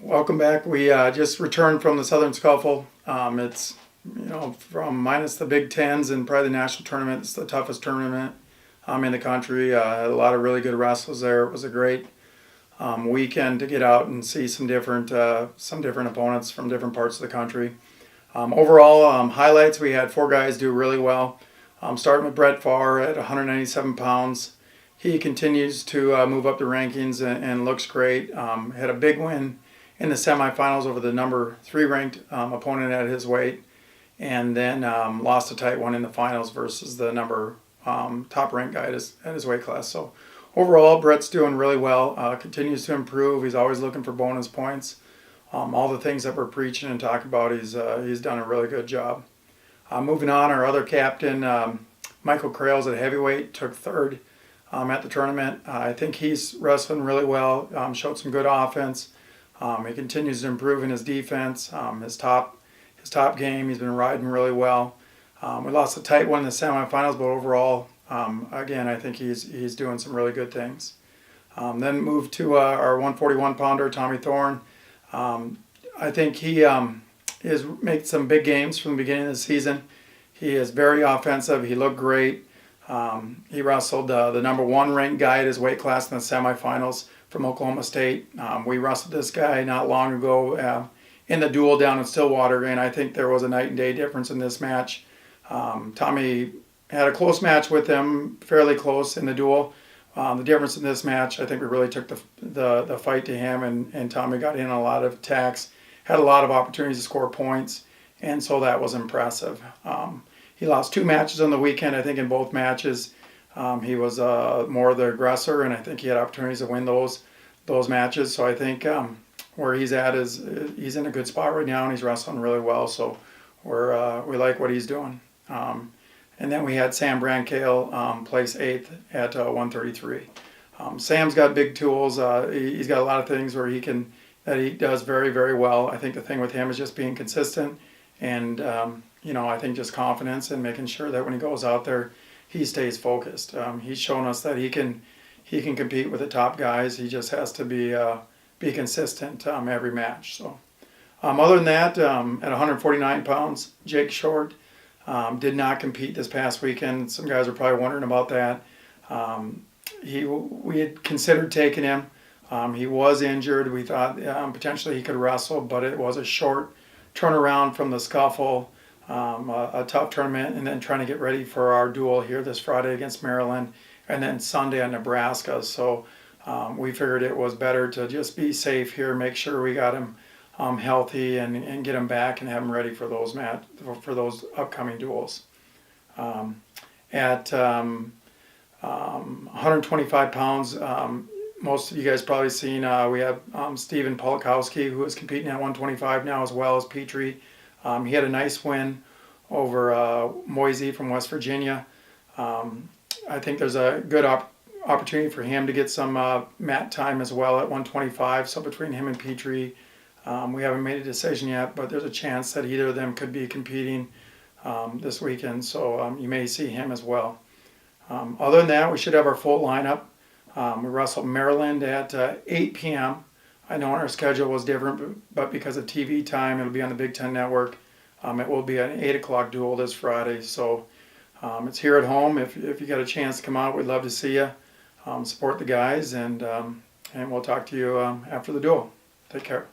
Welcome back. We just returned from the Southern Scuffle. It's from minus the Big Tens and probably the national tournament. It's the toughest tournament in the country. A lot of really good wrestlers there. It was a great weekend to get out and see some different opponents from different parts of the country. Overall highlights: we had four guys do really well. Starting with Brett Farr at 197 pounds. He continues to move up the rankings and looks great. Had a big win in the semifinals over the number 3 ranked opponent at his weight, and then lost a tight one in the finals versus the number top ranked guy at his weight class. So overall, Brett's doing really well. Continues to improve. He's always looking for bonus points. All the things that we're preaching and talking about, he's done a really good job. Moving on, our other captain, Michael Krales at heavyweight, took third at the tournament. I think he's wrestling really well. Showed some good offense. He continues to improve in his defense. His top game, he's been riding really well. We lost a tight one in the semifinals, but overall, again, I think he's doing some really good things. Then moved to our 141 pounder, Tommy Thorne. I think he has made some big games from the beginning of the season. He is very offensive. He looked great. He wrestled the number 1 ranked guy at his weight class in the semifinals from Oklahoma State. We wrestled this guy not long ago in the duel down in Stillwater, and I think there was a night and day difference in this match. Tommy had a close match with him, fairly close in the duel. The difference in this match, I think we really took the fight to him, and Tommy got in a lot of attacks, had a lot of opportunities to score points, and so that was impressive. He lost 2 matches on the weekend. I think in both matches he was more the aggressor, and I think he had opportunities to win those matches. So I think where he's at is he's in a good spot right now, and he's wrestling really well. So we like what he's doing. And then we had Sam Brancale place 8th at 133. Sam's got big tools. He's got a lot of things where he does very, very well. I think the thing with him is just being consistent, and I think just confidence and making sure that when he goes out there, he stays focused. He's shown us that he can compete with the top guys. He just has to be consistent every match. So other than that, at 149 pounds, Jake Short did not compete this past weekend. Some guys are probably wondering about that. We had considered taking him. He was injured. We thought potentially he could wrestle, but it was a short turnaround from the Scuffle, a tough tournament, and then trying to get ready for our duel here this Friday against Maryland, and then Sunday at Nebraska. So we figured it was better to just be safe here, make sure we got him healthy, and get him back and have him ready for those upcoming duels. At 125 pounds, most of you guys probably seen, we have Stephen Polakowski, who is competing at 125 now, as well as Petrie. He had a nice win over Moisey from West Virginia. I think there's a good opportunity for him to get some mat time as well at 125. So between him and Petrie, we haven't made a decision yet, but there's a chance that either of them could be competing this weekend. So you may see him as well. Other than that, we should have our full lineup. We wrestled Maryland at 8 p.m. I know our schedule was different, but because of TV time, it'll be on the Big Ten Network. It will be an 8 o'clock duel this Friday. So it's here at home. If you got a chance to come out, we'd love to see you. Support the guys, and we'll talk to you after the duel. Take care.